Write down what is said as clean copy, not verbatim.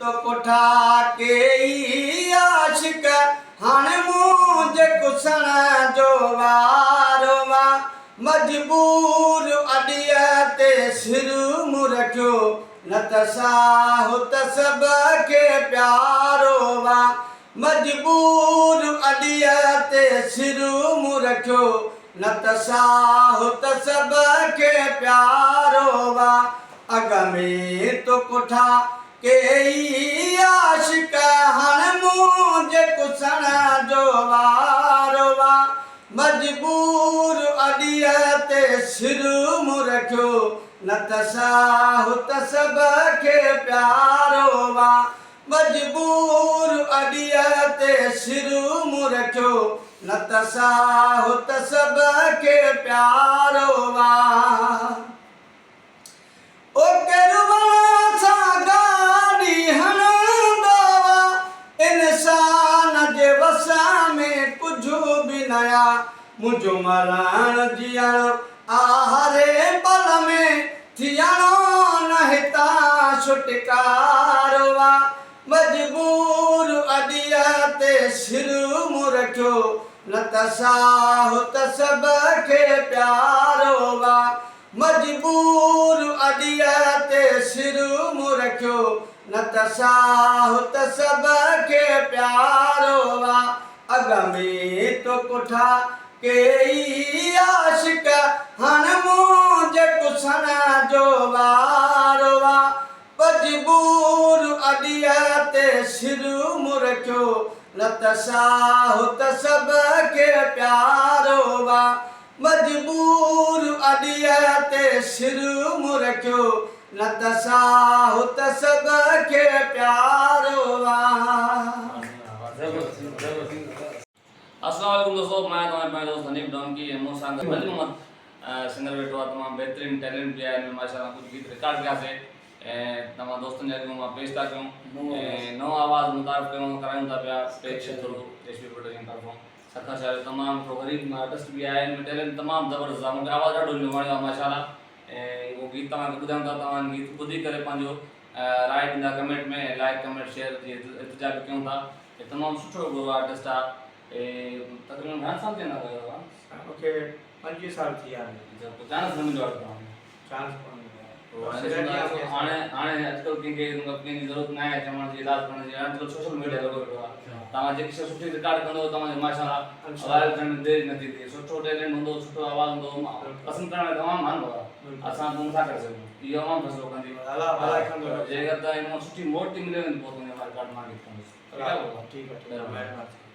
तो कोठा के ई आशिक हाणे मुझे कुसण जो वारो वा मजबूर अडिया ते सिर मूं रखियो न त साहुत सब के प्यारो वा मजबूर अडिया ते सिर मूं रखियो न त साहुत सब के प्यारो वा अग में तो कोठा के ई आशिक हाणे मुझे कुसण जो वारो वा मजबूर अडिया ते सिर मूं रखियो न त साहुत सब के प्यारो वा मजबूर अडिया ते सिर मूं रखियो न त साहुत सब के प्यारो वा ओ केरवण सां गाड़ी हणंदो इंसान जे वस में कुछ भी नया मुझो मरण जियण आहरे पल में थियणो न हिता छुटकारो वा मजबूर अडिया ते सिर मूं रखियो न त साहुत सब के प्यारो वा मजबूर अडिया ते सिर मूं रखियो न त साहुत सब के प्यारो वा अग में तो कोठा के ई आशिक हाणे मुझे कुसण जो वारो वा मजबूर अडिया ते सिर मूं रखियो न त साहुत सब के प्यारो वा मजबूर अडिया ते सिर मूं रखियो न त साहुत सब के प्यारो वा। अस्सलाम वालेकुम दोस्तों, मैं तुम्हारे दोस्त हनीफ डोंकी मोसांग भली मोहम्मद सिंगर वेठो आहे तमामु बेहतरीन टैलेंट भी आहे माशाल्लाह कुछ गीत रिकॉर्ड कयासीं तमामु दोस्तनि जे अॻु मां पेश था कयूं नओं आवाज़ मुतारिफ़ करायूं था पिया पेश थोरो रेशमी प्रोडक्शन तरफ़ों सखा शायर तमामु थोरो ग़रीब आर्टिस्ट भी आहे हिन टैलेंट तमामु ज़बरदस्त आहे मूंखे आवाज़ ॾाढो वणियो आहे माशाल्लाह उहो गीत तव्हांखे ॿुधायूं था तव्हां गीत ॿुधी करे पंहिंजो राय ॾींदा कमेंट में लाइक कमेंट शेयर जी इल्तिजा बि कयूं था तमामु सुठो आर्टिस्ट आहे तक़रीबन घणा साल थियनि था मूंखे 25 साल थी विया आहिनि चांस न मिलियो आहे चांस हाणे अॼुकल्ह कंहिंजी ज़रूरत न आहे चवण जी इलाज करण जी अॼुकल्ह सोशल मीडिया लॻो पियो आहे तव्हां जेकी शइ सुठी रिकॉर्ड कंदो तव्हांजो माशाल्लाह वायरल थियण में देरि नथी थिए सुठो टैलेंट हूंदो सुठो आवाज़ हूंदो पसंदि करण में तमामु माण्हू आहे असां तूं नथा करे सघूं इहो तमामु फ़ैसिलो कंदी जेकर त हिन सुठी मोट थी मिले पोइ तुंहिंजो रिकॉर्ड मां गीत कंदुसि ठीक है